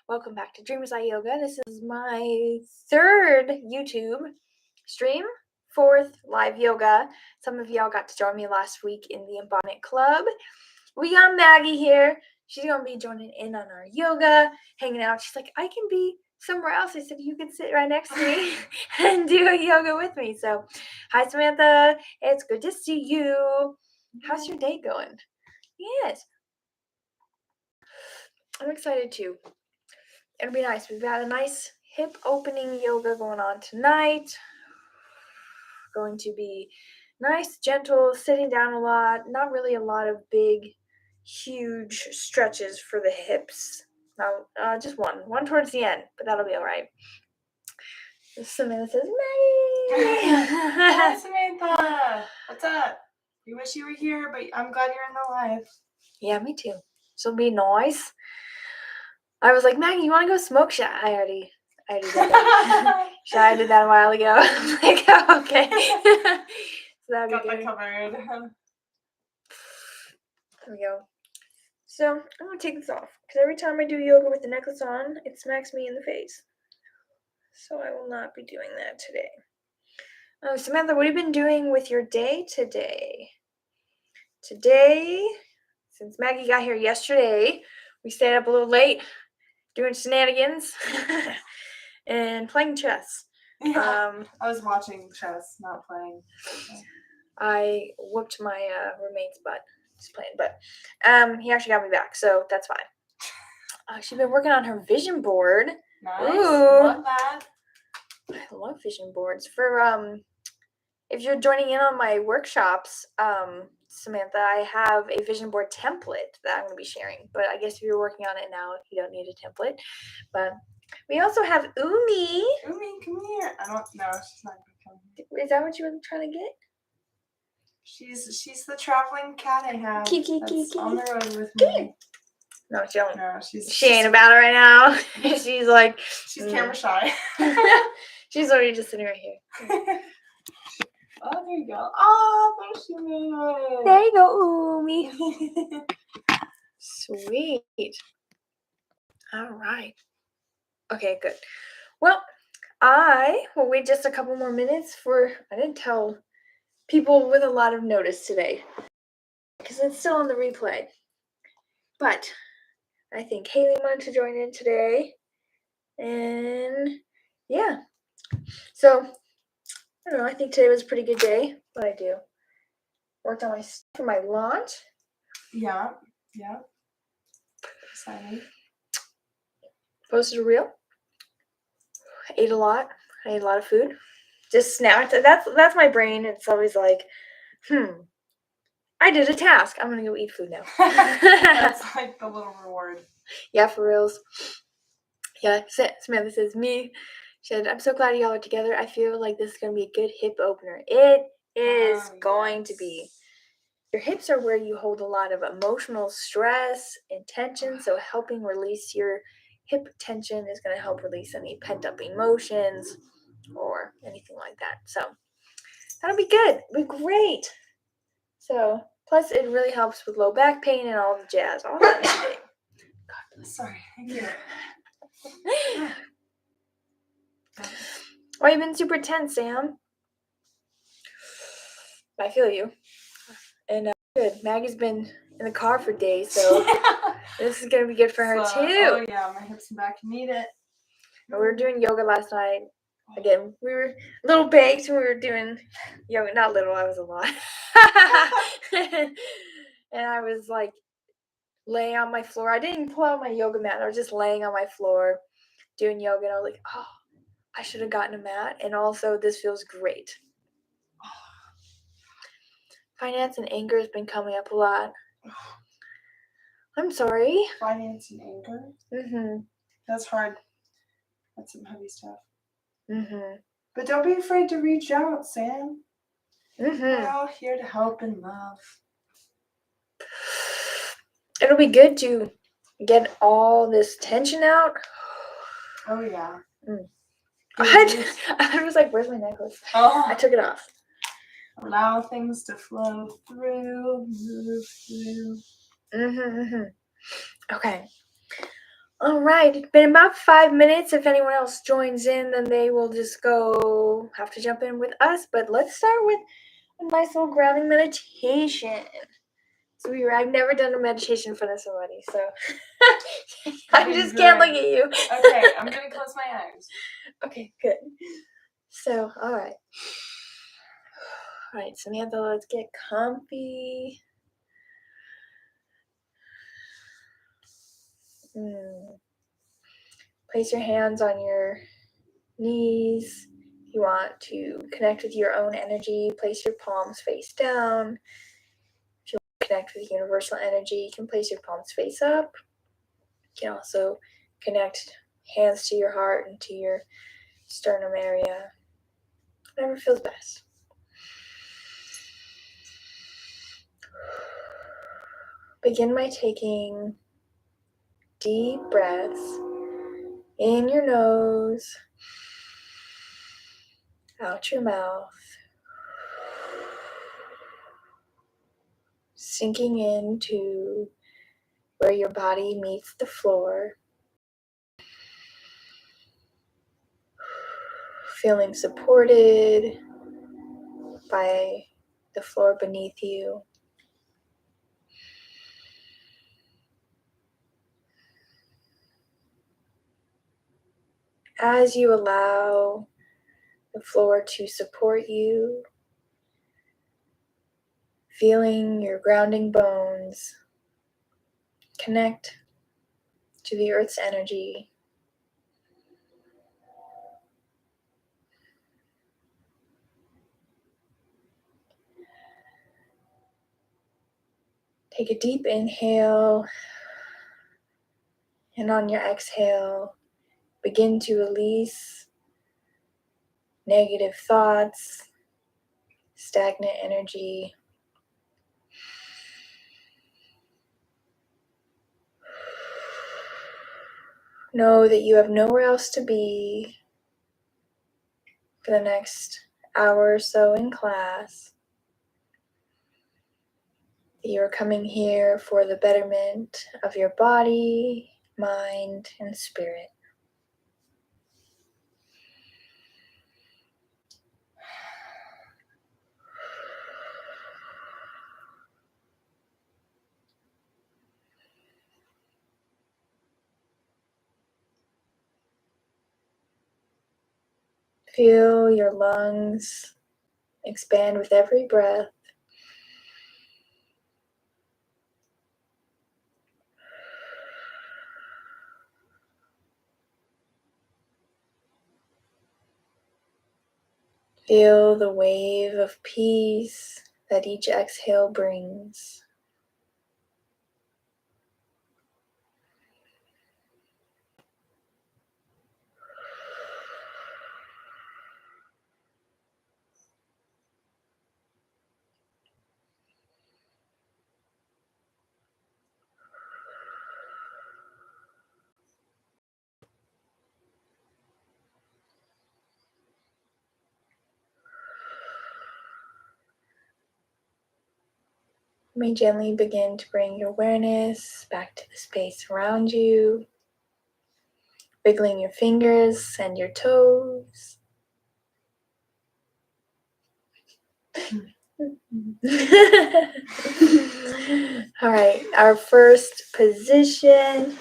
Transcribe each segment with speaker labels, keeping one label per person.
Speaker 1: Welcome back to Dreamers Eye Yoga. This is my third YouTube stream, fourth live yoga. Some of y'all got to join me last week in the Embodiment Club. We got Maggie here. She's going to be joining in on our yoga, hanging out. She's like, I can be somewhere else. I said, you can sit right next to me and do a yoga with me. So, hi, Samantha. It's good to see you. How's your day going? Yes. I'm excited too. It'll be nice. We've got a nice hip opening yoga going on tonight. Going to be nice, gentle, sitting down a lot. Not really a lot of big, huge stretches for the hips. No, just one towards the end, but that'll be all right. Samantha says, Maggie!
Speaker 2: Hi, Samantha. What's up? We wish you were here, but I'm glad you're in the live.
Speaker 1: Yeah, me too. So it'll be nice. I was like, Maggie, you want to go smoke shot? I already did that. I did that a while ago. I'm like, oh, okay. So that'd be
Speaker 2: Got
Speaker 1: good.
Speaker 2: that covered.
Speaker 1: There we go. So I'm going to take this off because every time I do yoga with the necklace on, it smacks me in the face. So I will not be doing that today. Oh, Samantha, what have you been doing with your day today? Today, since Maggie got here yesterday, we stayed up a little late doing shenanigans and playing chess.
Speaker 2: Yeah, I was watching chess, not playing.
Speaker 1: I whooped my roommate's butt just playing, but he actually got me back, so that's fine. She's been working on her vision board.
Speaker 2: Nice.
Speaker 1: Ooh.
Speaker 2: Love that.
Speaker 1: I love vision boards. For if you're joining in on my workshops, Samantha, I have a vision board template that I'm going to be sharing. But I guess if you're working on it now, you don't need a template. But we also have Umi.
Speaker 2: Umi, come here. I don't know. She's not going to come here.
Speaker 1: Is that what you were trying to get?
Speaker 2: She's the traveling cat I have.
Speaker 1: Kiki.
Speaker 2: On the road with me.
Speaker 1: No, she don't.
Speaker 2: No,
Speaker 1: she ain't about it right now. She's like...
Speaker 2: She's camera shy.
Speaker 1: She's already just sitting right here.
Speaker 2: Oh, there you go. Oh, there she is.
Speaker 1: There you go, Umi. Sweet. All right. Okay, good. Well, I will wait just a couple more minutes I didn't tell people with a lot of notice today because it's still on the replay. But I think Haley wanted to join in today. And yeah. So, I don't know. I think today was a pretty good day. What I do? Worked on my stuff for my launch.
Speaker 2: Yeah. Exciting.
Speaker 1: Posted a reel. Ate a lot. I ate a lot of food. Just snacked. That's my brain. It's always like, I did a task. I'm gonna go eat food now.
Speaker 2: That's like the little reward.
Speaker 1: Yeah, for reals. Yeah, Samantha says, me. She said, I'm so glad y'all are together. I feel like this is gonna be a good hip opener. It is going to be. Your hips are where you hold a lot of emotional stress and tension, so helping release your hip tension is going to help release any pent-up emotions or anything like that. So that'll be good. It'll be great. So plus it really helps with low back pain and all the jazz. All that thing.
Speaker 2: God, sorry. Thank you.
Speaker 1: Why you been super tense, Sam? I feel you. And good. Maggie's been in the car for days, so this is gonna be good for her too.
Speaker 2: Oh yeah, my hips and back need it.
Speaker 1: We were doing yoga last night. Again, we were a little baked when we were doing yoga. Not little, I was a lot. And I was like laying on my floor. I didn't pull out my yoga mat. I was just laying on my floor doing yoga. And I was like, oh, I should have gotten a mat. And also, this feels great. Finance and anger has been coming up a lot. I'm sorry.
Speaker 2: Finance and anger?
Speaker 1: Mm-hmm.
Speaker 2: That's hard. That's some heavy stuff.
Speaker 1: Mm-hmm.
Speaker 2: But don't be afraid to reach out, Sam.
Speaker 1: Mm-hmm.
Speaker 2: We're all here to help and love.
Speaker 1: It'll be good to get all this tension out.
Speaker 2: Oh, yeah.
Speaker 1: I was like, where's my necklace?
Speaker 2: Oh.
Speaker 1: I took it off.
Speaker 2: Allow things to flow through, move through.
Speaker 1: Okay. All right, it's been about 5 minutes. If anyone else joins in, then they will just have to jump in with us. But let's start with a nice little grounding meditation. So I've never done a meditation in front of somebody, so I just can't look at you.
Speaker 2: Okay, I'm gonna close my eyes.
Speaker 1: Okay, good. So, all right, Samantha, let's get comfy. Place your hands on your knees. If you want to connect with your own energy, place your palms face down. If you want to connect with universal energy, you can place your palms face up. You can also connect hands to your heart and to your sternum area. Whatever feels best. Begin by taking deep breaths in your nose, out your mouth, sinking into where your body meets the floor, feeling supported by the floor beneath you. As you allow the floor to support you, feeling your grounding bones connect to the earth's energy. Take a deep inhale, and on your exhale, begin to release negative thoughts, stagnant energy. Know that you have nowhere else to be for the next hour or so in class. You are coming here for the betterment of your body, mind, and spirit. Feel your lungs expand with every breath. Feel the wave of peace that each exhale brings. You may gently begin to bring your awareness back to the space around you, wiggling your fingers and your toes. All right, our first position.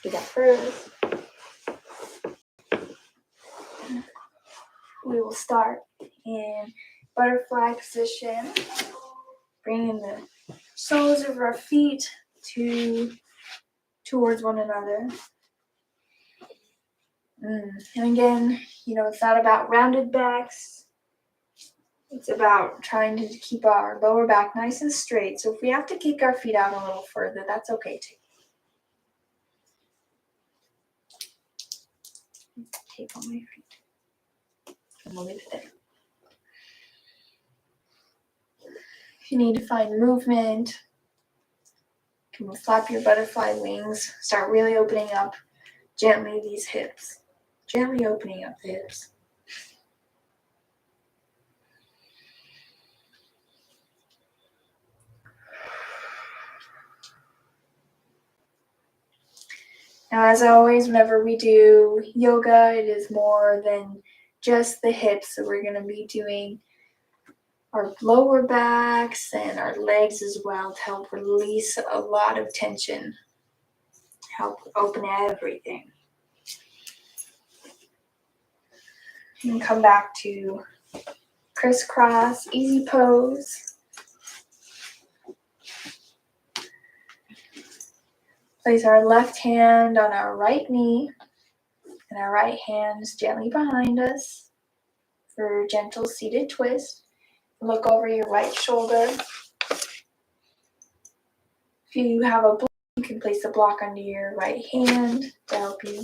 Speaker 1: Do that first. We will start in butterfly position, bringing the soles of our feet towards one another. And again, it's not about rounded backs. It's about trying to keep our lower back nice and straight. So if we have to kick our feet out a little further, that's okay too. Tape on my feet. And we'll leave it there. If you need to find movement, you can flap your butterfly wings. Start really opening up gently these hips. Gently opening up the hips. Now, as always, whenever we do yoga, it is more than just the hips. So we're going to be doing our lower backs and our legs as well to help release a lot of tension, help open everything. And come back to crisscross, easy pose. Place our left hand on our right knee and our right hand is gently behind us for a gentle seated twist. Look over your right shoulder. If you have a block, you can place the block under your right hand to help you.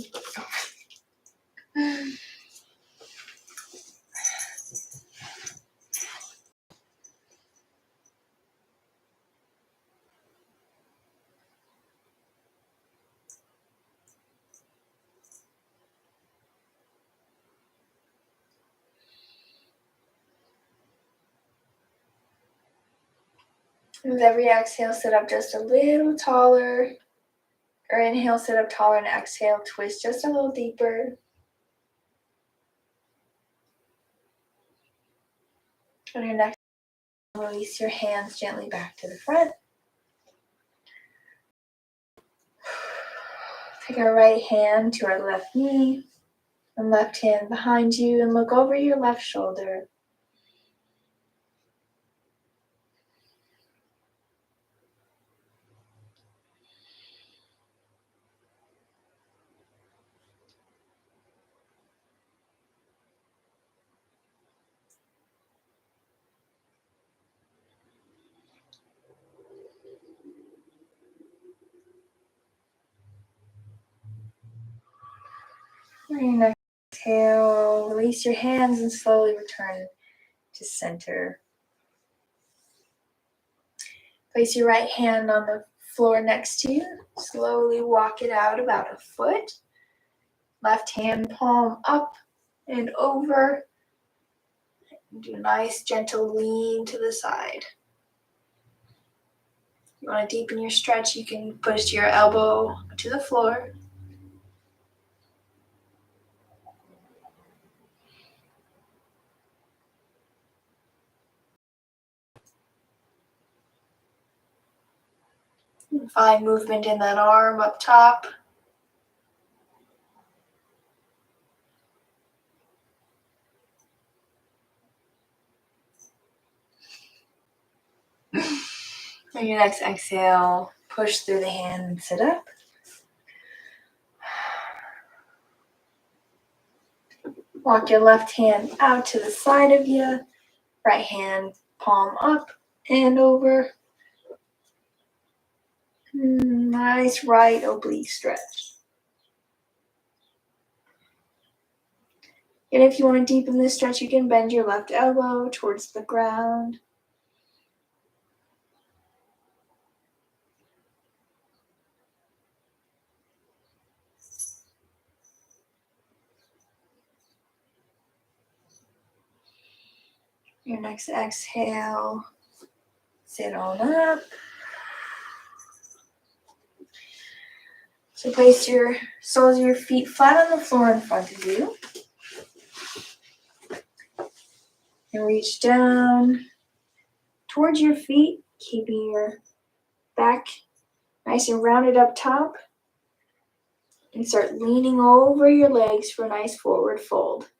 Speaker 1: With every exhale, sit up just a little taller. Or inhale, sit up taller, and exhale, twist just a little deeper. On your next, release your hands gently back to the front. Take our right hand to our left knee and left hand behind you and look over your left shoulder. On your next exhale, release your hands and slowly return to center. Place your right hand on the floor next to you. Slowly walk it out about a foot. Left hand palm up and over. Do a nice gentle lean to the side. If you want to deepen your stretch, you can push your elbow to the floor. Find movement in that arm up top. On your next exhale, push through the hand and sit up. Walk your left hand out to the side of you. Right hand palm up and over. Nice right oblique stretch. And if you want to deepen this stretch, you can bend your left elbow towards the ground. Your next exhale, sit on up. So place your soles of your feet flat on the floor in front of you. And reach down towards your feet, keeping your back nice and rounded up top. And start leaning over your legs for a nice forward fold.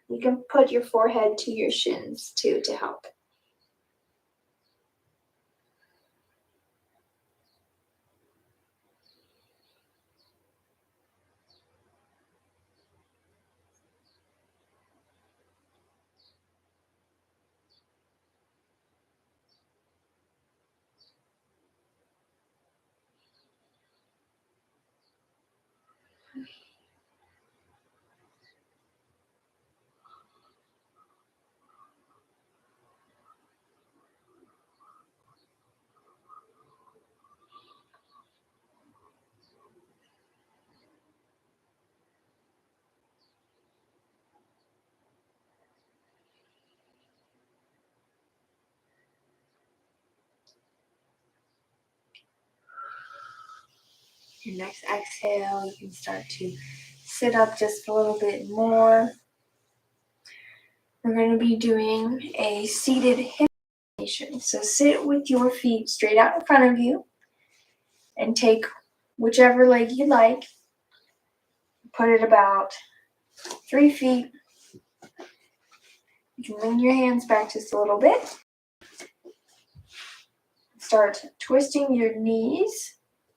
Speaker 1: You can put your forehead to your shins too to help. Your next exhale, you can start to sit up just a little bit more. We're going to be doing a seated hip rotation. So sit with your feet straight out in front of you and take whichever leg you like. Put it about 3 feet. You can lean your hands back just a little bit. Start twisting your knees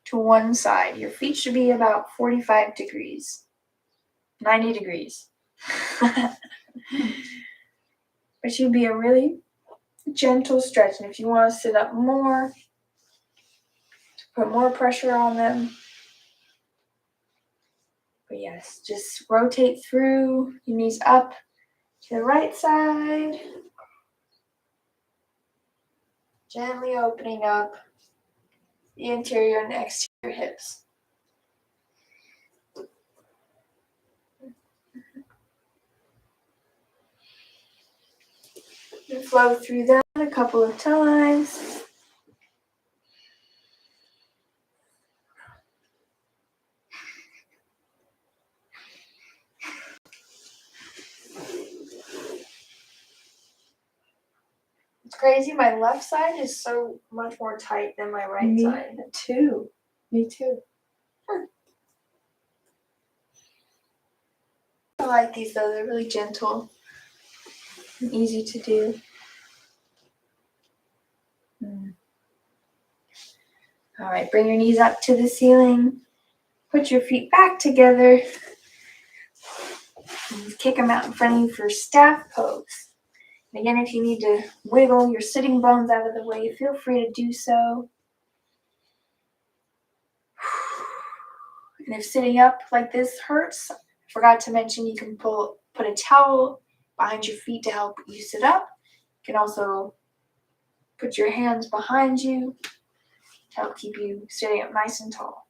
Speaker 1: to one side. Your feet should be about 45 degrees, 90 degrees. It should be a really gentle stretch. And if you want to sit up more, to put more pressure on them. But yes, just rotate through your knees up to the right side. Gently opening up the interior and exterior hips. And flow through that a couple of times. It's crazy, my left side is so much more tight than my right side.
Speaker 2: Me too.
Speaker 1: I like these though, they're really gentle and easy to do. All right, bring your knees up to the ceiling. Put your feet back together. And kick them out in front of you for staff pose. And again, if you need to wiggle your sitting bones out of the way, feel free to do so. And if sitting up like this hurts, I forgot to mention you can put a towel behind your feet to help you sit up. You can also put your hands behind you to help keep you sitting up nice and tall.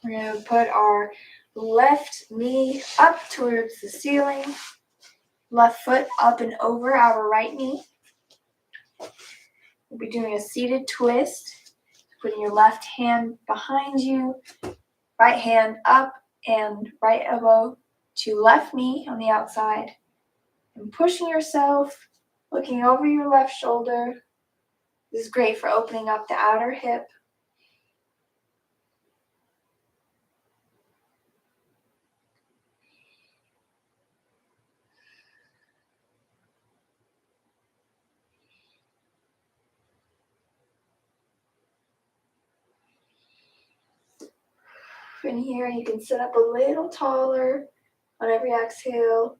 Speaker 1: We're going to put our left knee up towards the ceiling, left foot up and over our right knee. We'll be doing a seated twist, putting your left hand behind you, right hand up and right elbow to left knee on the outside, and pushing yourself, looking over your left shoulder. This is great for opening up the outer hip. In here, you can sit up a little taller on every exhale,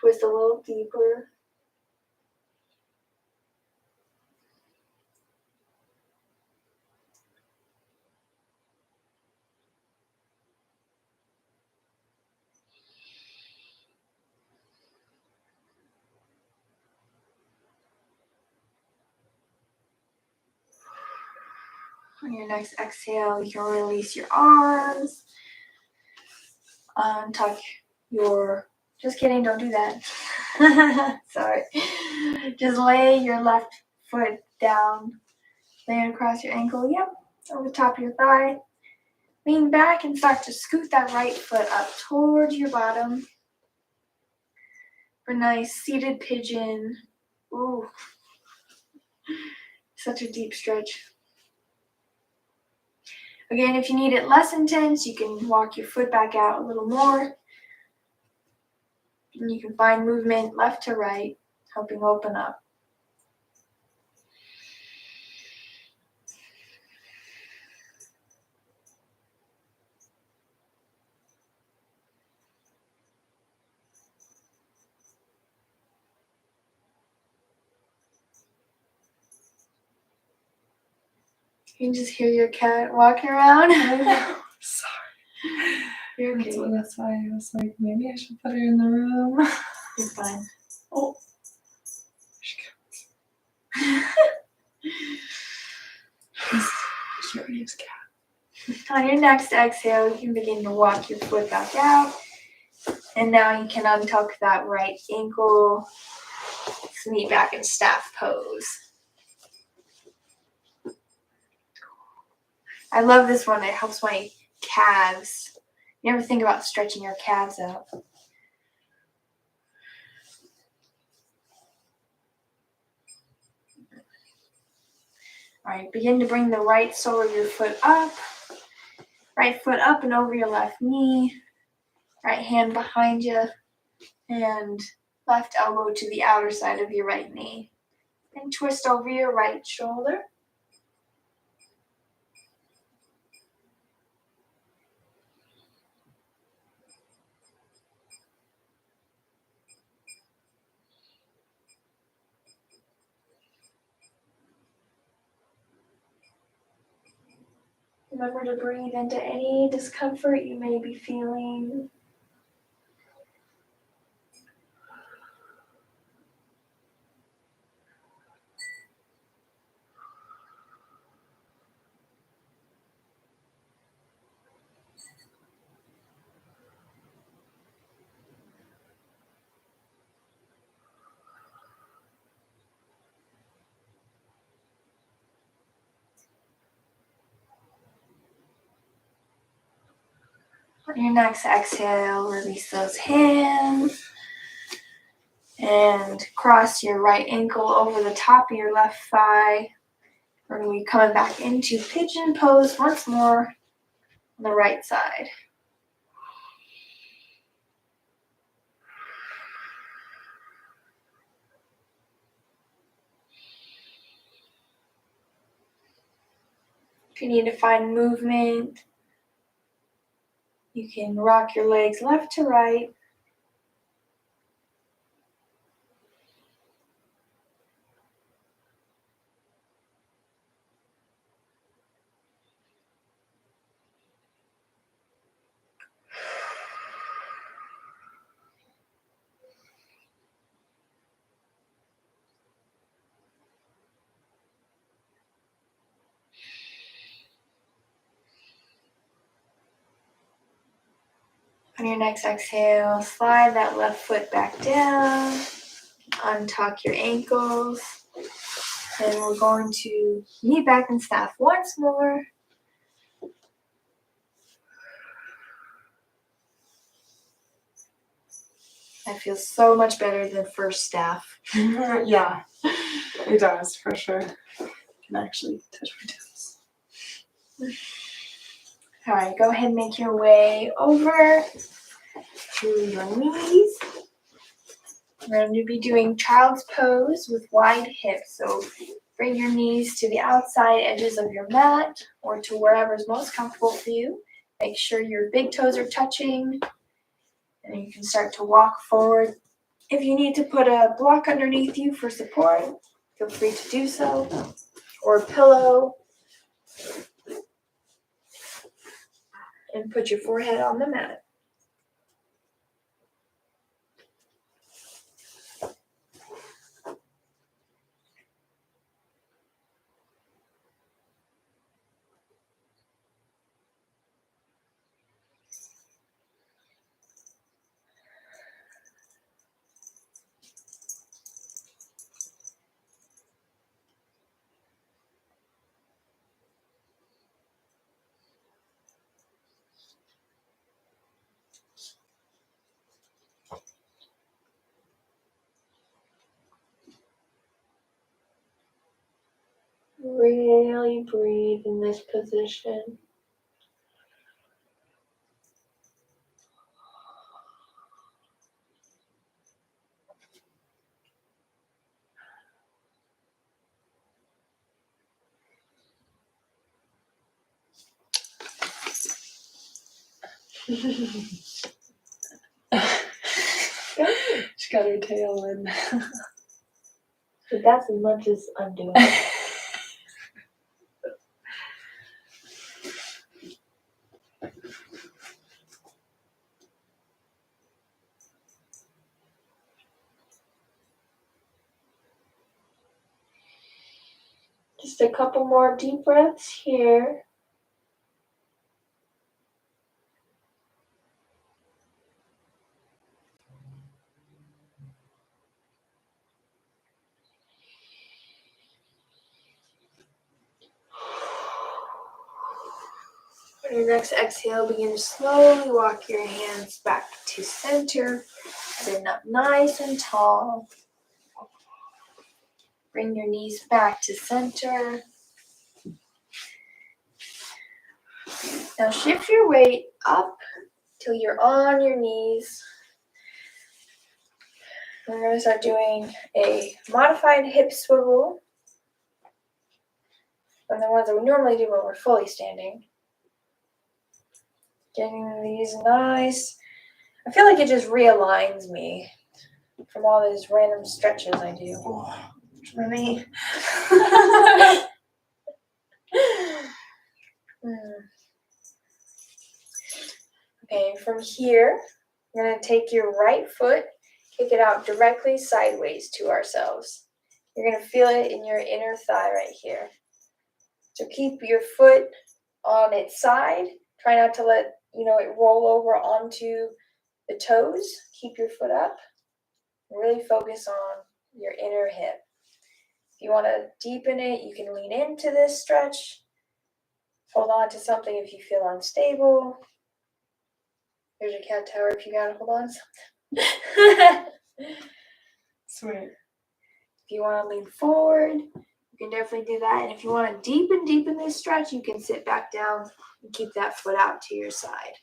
Speaker 1: twist a little deeper. On your next exhale, you can release your arms. Untuck your, just kidding, don't do that. Sorry. Just lay your left foot down. Lay it across your ankle, yep, over the top of your thigh. Lean back and start to scoot that right foot up towards your bottom. For a nice seated pigeon. Ooh. Such a deep stretch. Again, if you need it less intense, you can walk your foot back out a little more. And you can find movement left to right, helping open up. You can just hear your cat walking around.
Speaker 2: Sorry.
Speaker 1: You're okay.
Speaker 2: So that's why I was like, maybe I should put her in the room.
Speaker 1: You're fine.
Speaker 2: Oh. She already has a cat.
Speaker 1: On your next exhale, you can begin to walk your foot back out. And now you can untuck that right ankle. Meet back in staff pose. I love this one. It helps my calves. You never think about stretching your calves out. All right, begin to bring the right sole of your foot up. Right foot up and over your left knee. Right hand behind you. And left elbow to the outer side of your right knee. And twist over your right shoulder. Remember to breathe into any discomfort you may be feeling. On your next exhale, release those hands and cross your right ankle over the top of your left thigh. We're going to be coming back into pigeon pose once more on the right side. If you need to find movement, you can rock your legs left to right. On your next exhale, slide that left foot back down, untuck your ankles, and we're going to knee back in staff once more. That feels so much better than first staff.
Speaker 2: Yeah, it does, for sure. I can actually touch my toes.
Speaker 1: All right, go ahead and make your way over to your knees. We're going to be doing child's pose with wide hips. So bring your knees to the outside edges of your mat or to wherever is most comfortable for you. Make sure your big toes are touching, and you can start to walk forward. If you need to put a block underneath you for support, feel free to do so, or a pillow, and put your forehead on the mat. Really breathe in this position.
Speaker 2: She got her tail in.
Speaker 1: But that's as much as I'm doing. Just a couple more deep breaths here. On your next exhale, begin to slowly walk your hands back to center. Sit up nice and tall. Bring your knees back to center. Now shift your weight up till you're on your knees. We're going to start doing a modified hip swivel. And the ones that we normally do when we're fully standing. Getting these nice. I feel like it just realigns me from all these random stretches I do.
Speaker 2: Oh, for me.
Speaker 1: Okay, from here, we're going to take your right foot, kick it out directly sideways to ourselves. You're going to feel it in your inner thigh right here. So keep your foot on its side. Try not to let it roll over onto the toes. Keep your foot up. Really focus on your inner hip. If you want to deepen it, you can lean into this stretch. Hold on to something if you feel unstable. There's a cat tower if you gotta hold on to something.
Speaker 2: Sweet.
Speaker 1: If you want to lean forward, you can definitely do that. And if you want to deepen this stretch, you can sit back down and keep that foot out to your side.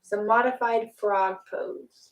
Speaker 1: It's a modified frog pose.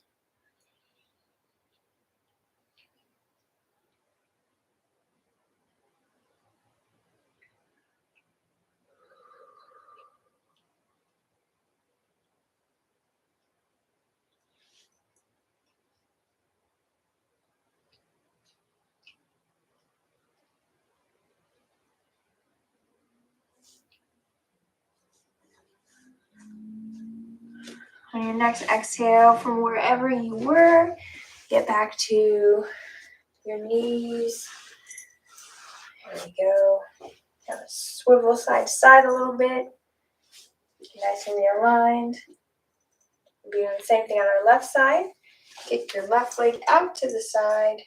Speaker 1: On your next exhale, from wherever you were, get back to your knees. There we go. Kind of swivel side to side a little bit. Nice and realigned. We'll be doing the same thing on our left side. Kick your left leg out to the side.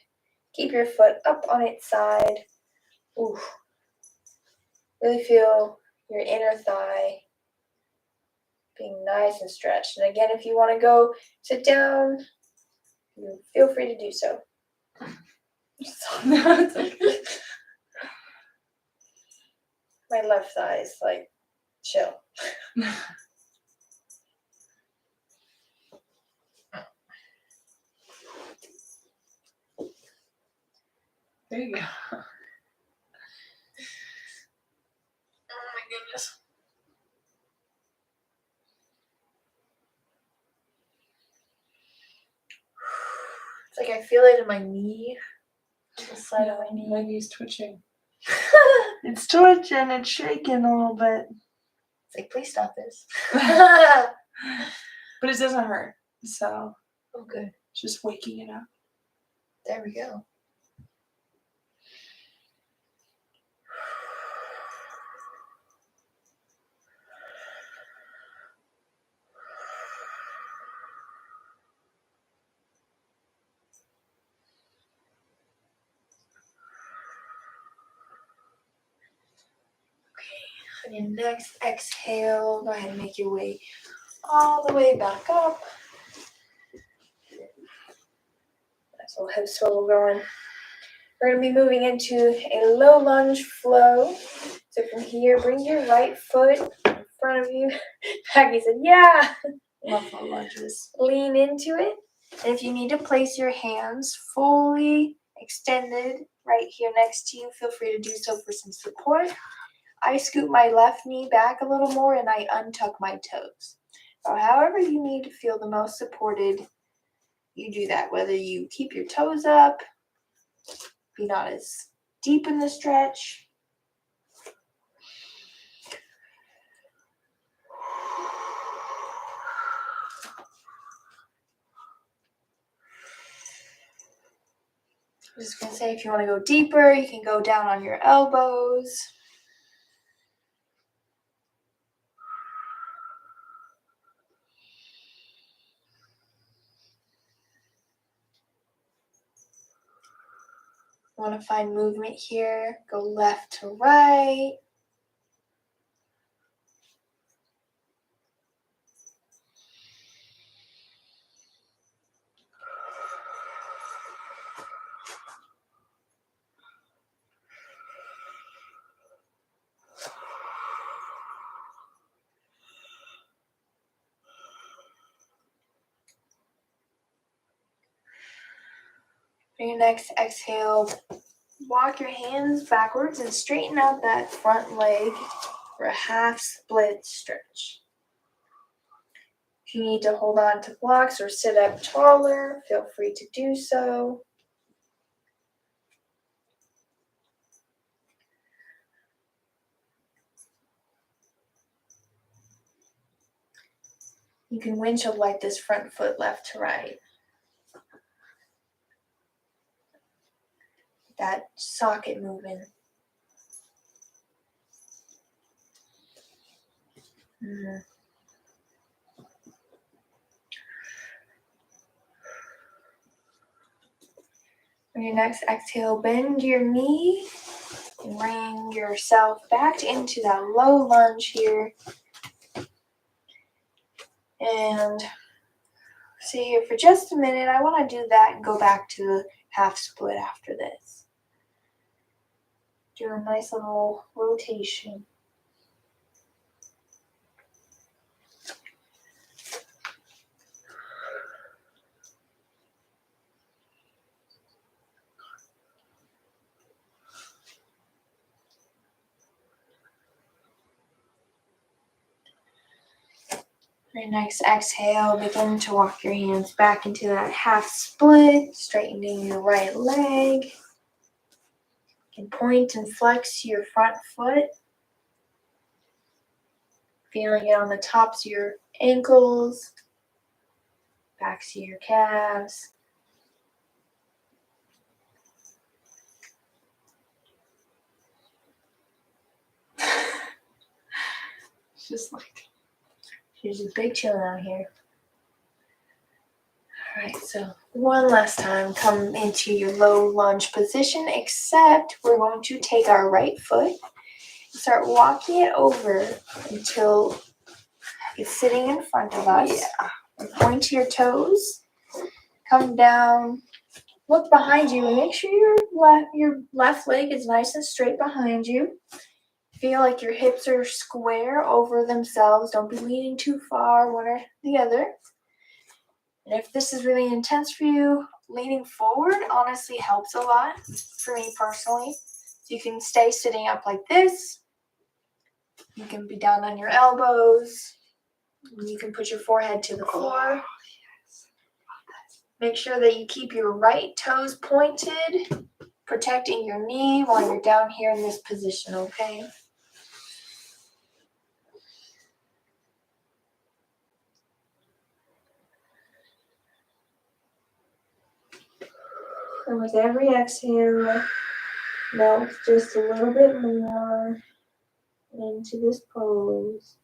Speaker 1: Keep your foot up on its side. Ooh. Really feel your inner thigh being nice and stretched. And again, if you want to go sit down, you feel free to do so.
Speaker 2: No, it's okay.
Speaker 1: My left thigh is like chill.
Speaker 2: There you go.
Speaker 1: Oh my goodness. It's like I feel it in my knee. The side of my knee.
Speaker 2: My knee's twitching. It's twitching, it's shaking a little bit.
Speaker 1: It's like, please stop this.
Speaker 2: But it doesn't hurt. So
Speaker 1: Oh, good.
Speaker 2: just waking it up.
Speaker 1: There we go. On your next exhale, go ahead and make your way all the way back up. Nice little hip swivel going. We're going to be moving into a low lunge flow. So from here, bring your right foot in front of you. Maggie said, yeah.
Speaker 2: Love low lunges.
Speaker 1: Lean into it. And if you need to place your hands fully extended right here next to you, feel free to do so for some support. I scoot my left knee back a little more and I untuck my toes. So however you need to feel the most supported, you do that. Whether you keep your toes up, be not as deep in the stretch. I'm just going to say if you want to go deeper, you can go down on your elbows. Want to find movement here, go left to right. For your next exhale, walk your hands backwards and straighten out that front leg for a half split stretch. If you need to hold on to blocks or sit up taller, feel free to do so. You can windshield wipe this front foot left to right. That socket moving. For your next exhale, bend your knee and bring yourself back into that low lunge here. And stay here for just a minute. I want to do that and go back to the half split after this. Do a nice little rotation. For your next exhale, begin to walk your hands back into that half split, straightening your right leg. You can point and flex your front foot, feeling it on the tops of your ankles, backs of your calves.
Speaker 2: It's just like,
Speaker 1: There's a big chill out here. All right, so one last time, come into your low lunge position, except we're going to take our right foot and start walking it over until it's sitting in front of us.
Speaker 2: yeah.
Speaker 1: And point to your toes, come down, look behind you, and make sure your left leg is nice and straight behind you. Feel like your hips are square over themselves. Don't be leaning too far, one or the other. And if this is really intense for you, leaning forward honestly helps a lot for me personally. So you can stay sitting up like this. You can be down on your elbows. You can put your forehead to the floor. Make sure that you keep your right toes pointed, protecting your knee while you're down here in this position, okay? And with every exhale, melt just a little bit more into this pose.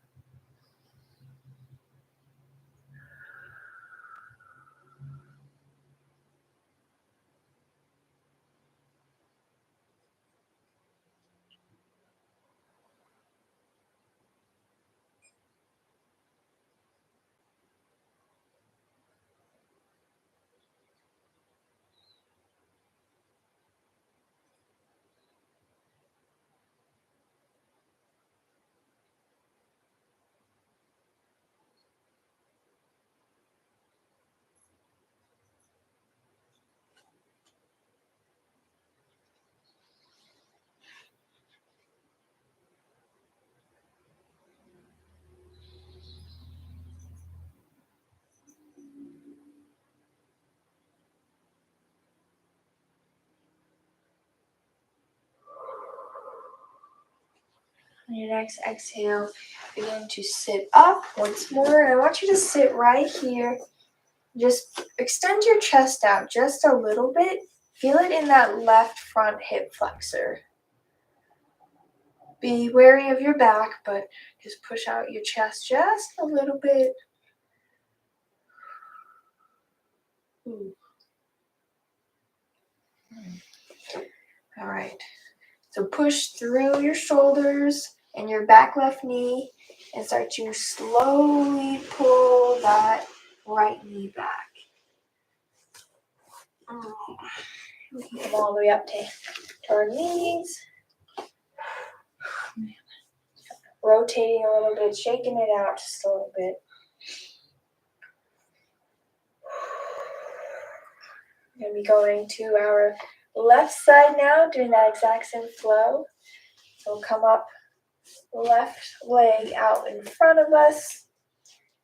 Speaker 1: On your next exhale, begin to sit up once more. And I want you to sit right here. Just extend your chest out just a little bit. Feel it in that left front hip flexor. Be wary of your back, but just push out your chest just a little bit. All right. So push through your shoulders and your back left knee and start to slowly pull that right knee back. We can come all the way up to our knees. Rotating a little bit, shaking it out just a little bit. We're going to be going to our left side now, doing that exact same flow. So we'll come up, left leg out in front of us,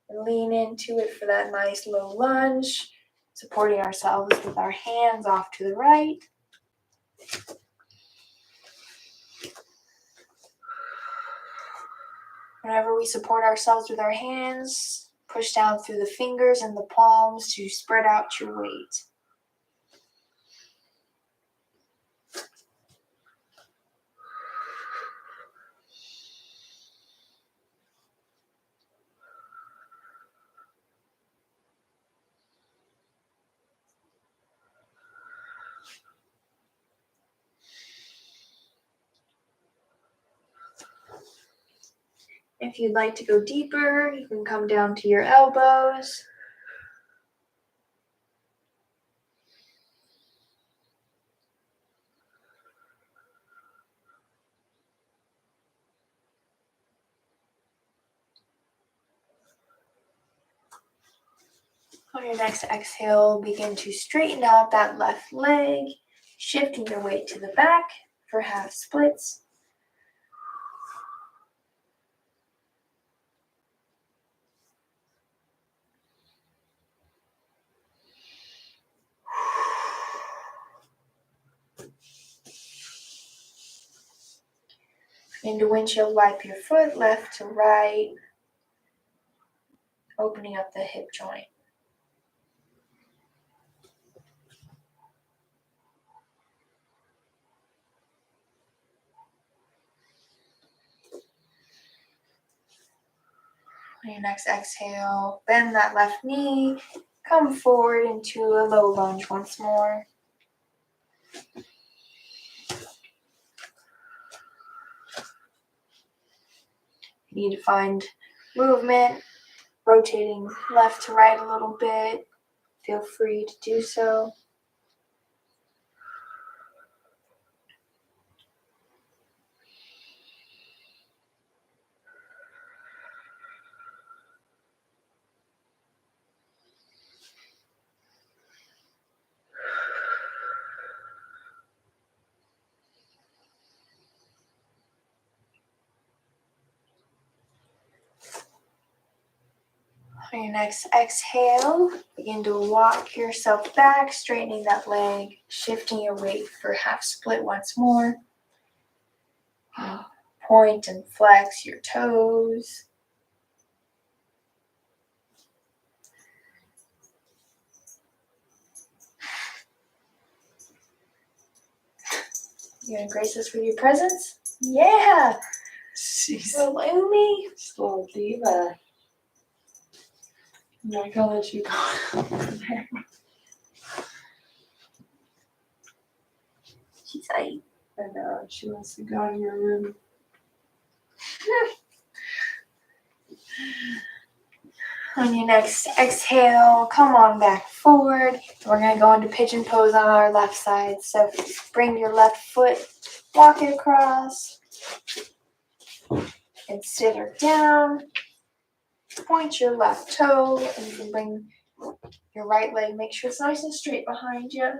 Speaker 1: and lean into it for that nice low lunge, supporting ourselves with our hands off to the right. Whenever we support ourselves with our hands, push down through the fingers and the palms to spread out your weight. If you'd like to go deeper, you can come down to your elbows. On your next exhale, begin to straighten out that left leg, shifting your weight to the back for half splits. And to windshield wipe your foot left to right, opening up the hip joint. On your next exhale, bend that left knee, come forward into a low lunge once more. You need to find movement, rotating left to right a little bit. Feel free to do so. On your next exhale, begin to walk yourself back, straightening that leg, shifting your weight for half split once more. Point and flex your toes. You gonna grace us with your presence? Yeah!
Speaker 2: She's
Speaker 1: Little Umi.
Speaker 2: just a little diva. I'm not gonna let you go over there.
Speaker 1: She's like,
Speaker 2: I know, she wants to go in your room.
Speaker 1: on your next exhale, come on back forward. We're going to go into pigeon pose on our left side. So bring your left foot, walk it across, and sit her down. Point your left toe, and you can bring your right leg. Make sure it's nice and straight behind you.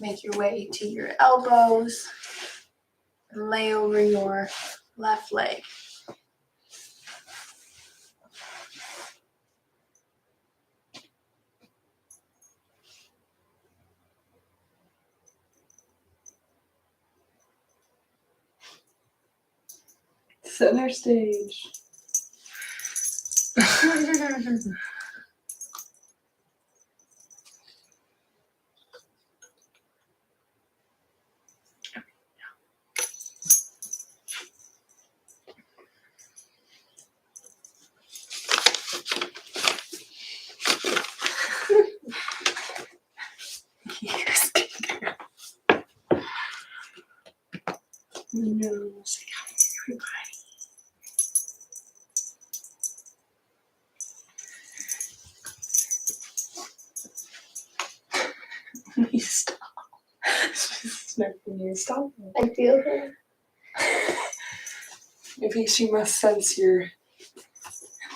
Speaker 1: Make your way to your elbows. And lay over your left leg.
Speaker 2: Center stage. Nose. Please stop. She's never going to stop.
Speaker 1: I feel her.
Speaker 2: Maybe she must sense your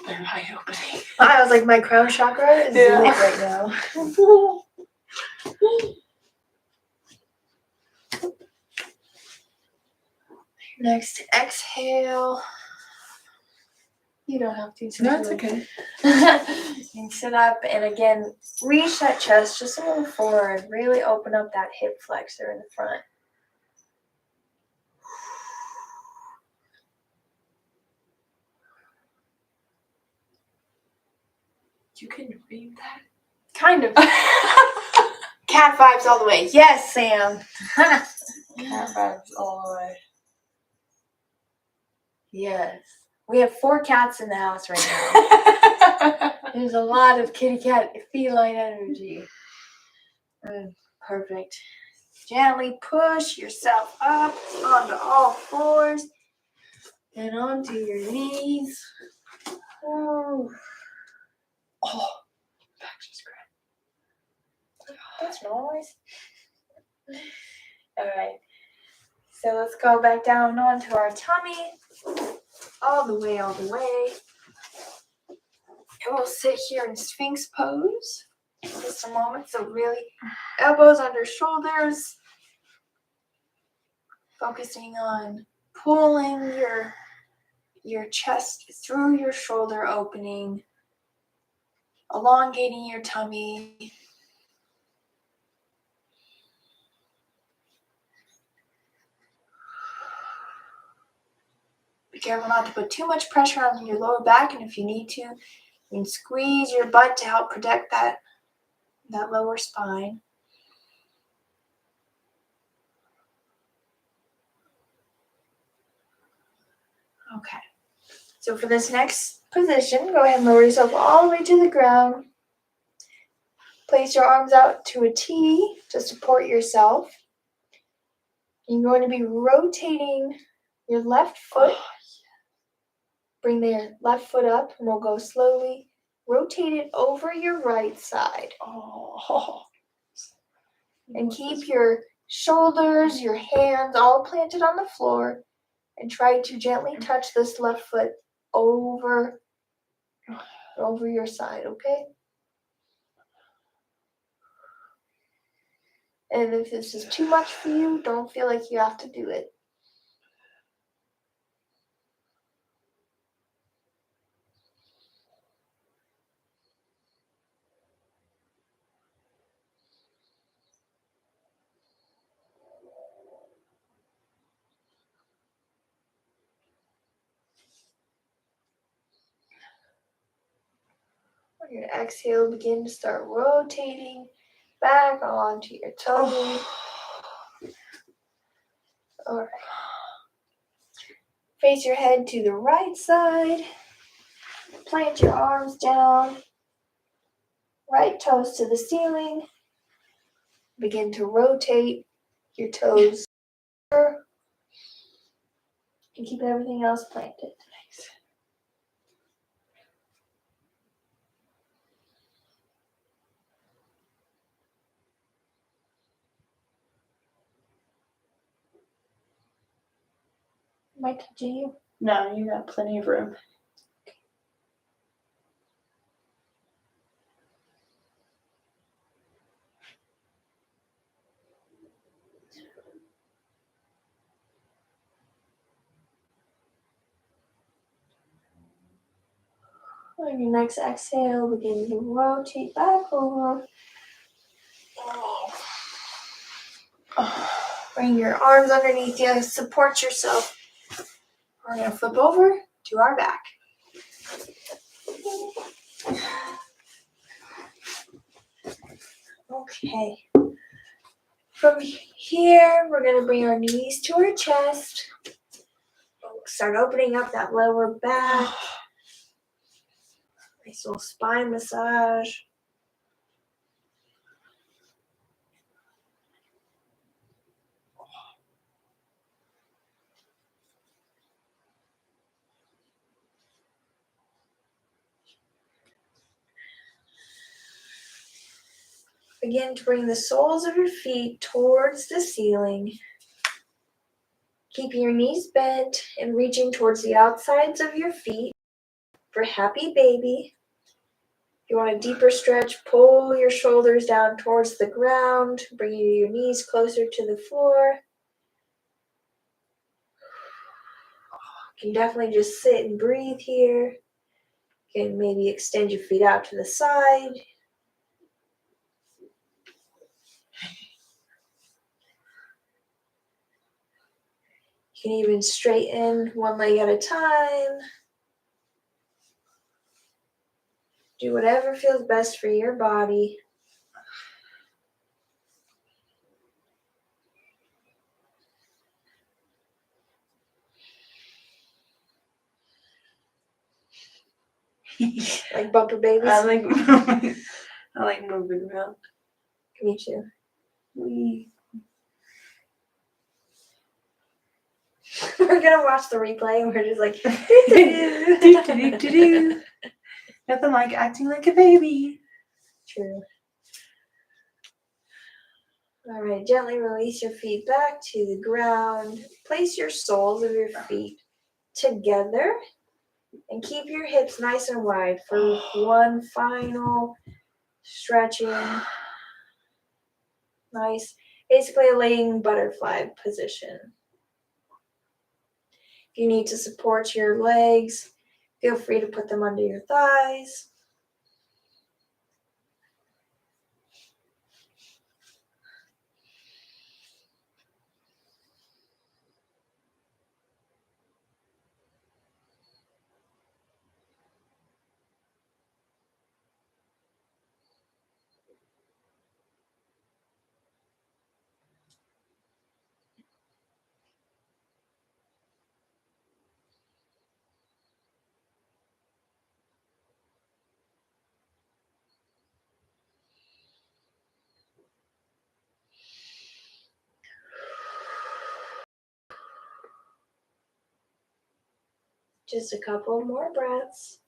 Speaker 2: eye opening.
Speaker 1: I was like, my crown chakra is lit right now. Next, exhale. You don't have to.
Speaker 2: No, it's okay.
Speaker 1: You can sit up and again, reach that chest just a little forward. Really open up that hip flexor in the front.
Speaker 2: You can read that?
Speaker 1: Kind of. Cat vibes all the way. Yes, Sam.
Speaker 2: Cat vibes all the way.
Speaker 1: Yes. We have 4 cats in the house right now. There's a lot of kitty cat feline energy. Perfect. Gently push yourself up onto all fours and onto your knees. Oh,
Speaker 2: Back just cracked.
Speaker 1: that's noise. All right. So let's go back down onto our tummy. All the way, all the way. And we'll sit here in Sphinx pose in just a moment. So really, elbows under shoulders. Focusing on pulling your chest through your shoulder opening. Elongating your tummy. Be careful not to put too much pressure on your lower back, and if you need to, you can squeeze your butt to help protect that lower spine. Okay. So for this next position, go ahead and lower yourself all the way to the ground. Place your arms out to a T to support yourself. You're going to be rotating your left foot. Bring the left foot up and we'll go slowly. Rotate it over your right side. And keep your shoulders, your hands all planted on the floor. And try to gently touch this left foot over your side, okay? And if this is too much for you, don't feel like you have to do it. On your exhale, begin to start rotating back onto your tummy. All right. Face your head to the right side. Plant your arms down. Right toes to the ceiling. Begin to rotate your toes. And keep everything else planted. Am I touching you?
Speaker 2: No, you got plenty of room.
Speaker 1: On your next exhale, begin to rotate back over. Bring your arms underneath you, support yourself. We're going to flip over to our back. Okay. From here, we're going to bring our knees to our chest. Start opening up that lower back. Nice little spine massage. Begin to bring the soles of your feet towards the ceiling. Keeping your knees bent and reaching towards the outsides of your feet for happy baby. If you want a deeper stretch, pull your shoulders down towards the ground, bringing your knees closer to the floor. You can definitely just sit and breathe here. You can maybe extend your feet out to the side. You can even straighten one leg at a time. Do whatever feels best for your body. Like bumper babies?
Speaker 2: I like moving around.
Speaker 1: Me too. We're gonna watch the replay and we're just like
Speaker 2: Nothing like acting like a baby.
Speaker 1: True. Alright, gently release your feet back to the ground. Place your soles of your feet together and keep your hips nice and wide for one final stretching. Nice. Basically a laying butterfly position. If you need to support your legs, feel free to put them under your thighs. Just a couple more breaths.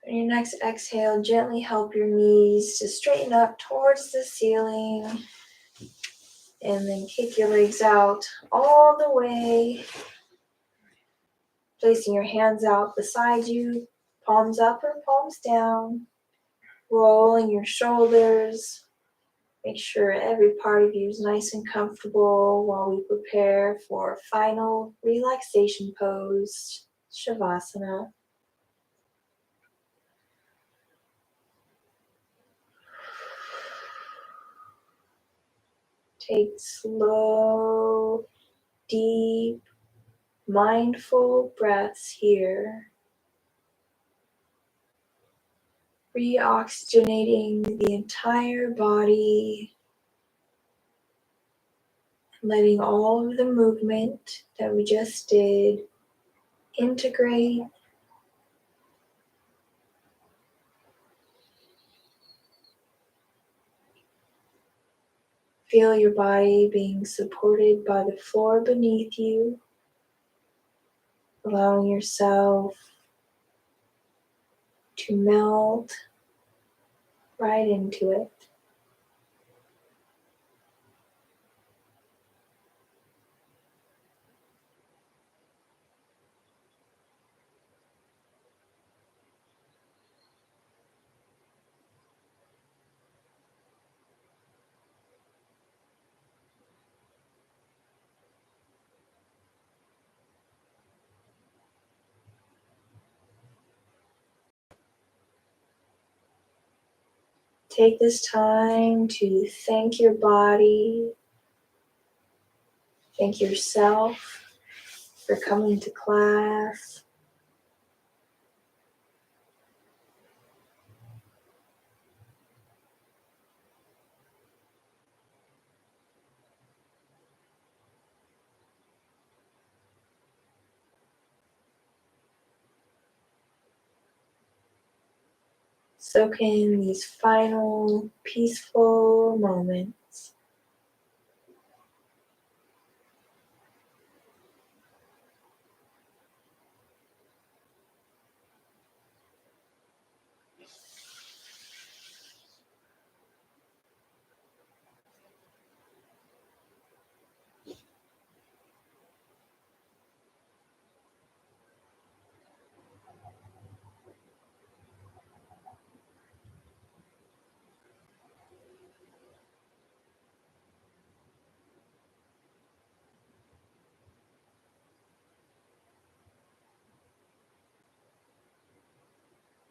Speaker 1: On your next exhale, gently help your knees to straighten up towards the ceiling. And then kick your legs out all the way. Placing your hands out beside you, palms up or palms down. Rolling your shoulders. Make sure every part of you is nice and comfortable while we prepare for a final relaxation pose, Shavasana. Take slow, deep, mindful breaths here. Reoxygenating the entire body. Letting all of the movement that we just did integrate. Feel your body being supported by the floor beneath you, allowing yourself to melt right into it. Take this time to thank your body, thank yourself for coming to class. Soak in these final peaceful moments.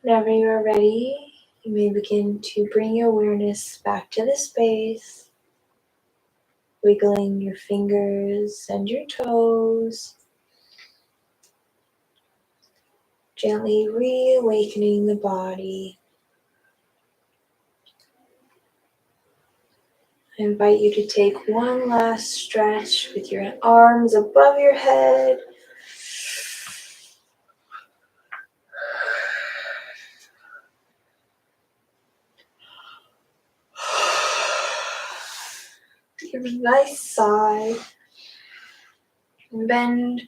Speaker 1: Whenever you are ready, you may begin to bring your awareness back to the space, wiggling your fingers and your toes, gently reawakening the body. I invite you to take one last stretch with your arms above your head. Give a nice sigh. And bend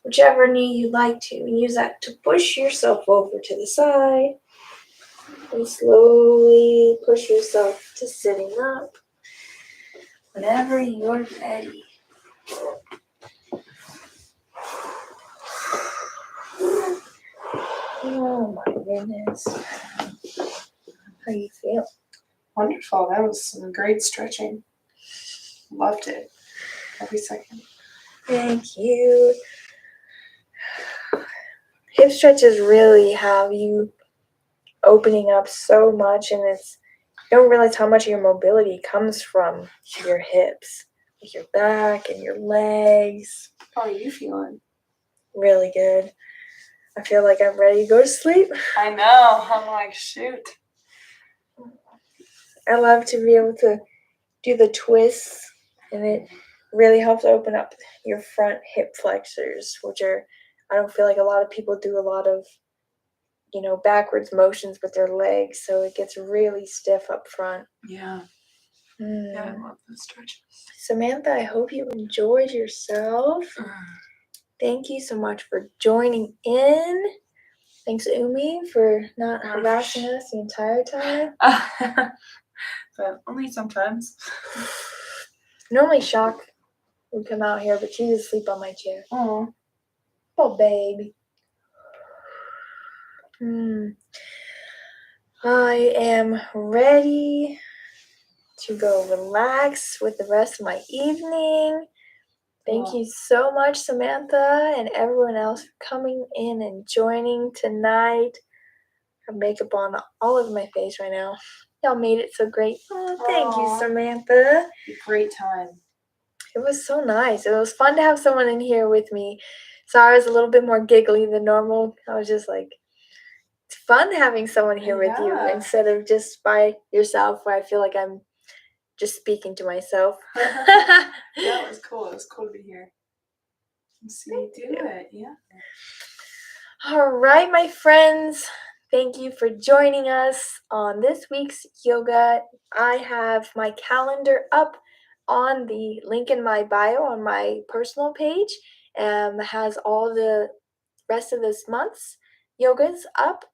Speaker 1: whichever knee you like to. Use that to push yourself over to the side. And slowly push yourself to sitting up whenever you're ready. Oh my goodness. How you feel?
Speaker 2: Wonderful. That was some great stretching. Loved it. Every second.
Speaker 1: Thank you. Hip stretches really have you opening up so much, and you don't realize how much of your mobility comes from your hips, like your back and your legs.
Speaker 2: How are you feeling?
Speaker 1: Really good. I feel like I'm ready to go to sleep.
Speaker 2: I know. I'm like, shoot.
Speaker 1: I love to be able to do the twists, and it really helps open up your front hip flexors, which I don't feel like a lot of people do a lot of, backwards motions with their legs, so it gets really stiff up front.
Speaker 2: Yeah. Yeah, I love those stretches.
Speaker 1: Samantha, I hope you enjoyed yourself. Thank you so much for joining in. Thanks, Umi, for not harassing us the entire time.
Speaker 2: But only sometimes.
Speaker 1: Normally Shock would come out here, but she's asleep on my chair.
Speaker 2: Oh,
Speaker 1: baby. I am ready to go relax with the rest of my evening. Thank you so much, Samantha, and everyone else for coming in and joining tonight. I have makeup on all over my face right now. Y'all made it so great. Oh, thank you, Samantha.
Speaker 2: Great time.
Speaker 1: It was so nice. It was fun to have someone in here with me. Sorry, I was a little bit more giggly than normal. I was just like, it's fun having someone here with you instead of just by yourself, where I feel like I'm just speaking to myself.
Speaker 2: Yeah, it was cool. It was cool to be here. See you do it. Yeah.
Speaker 1: All right, my friends. Thank you for joining us on this week's yoga. I have my calendar up on the link in my bio on my personal page. Has all the rest of this month's yogas up.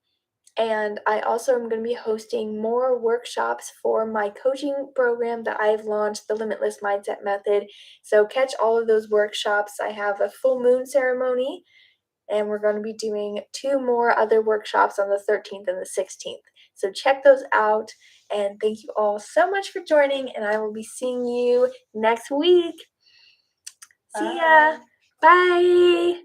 Speaker 1: And I also am going to be hosting more workshops for my coaching program that I've launched, the Limitless Mindset Method. So catch all of those workshops. I have a full moon ceremony, and we're going to be doing 2 more other workshops on the 13th and the 16th. So check those out. And thank you all so much for joining, and I will be seeing you next week. See ya. Bye.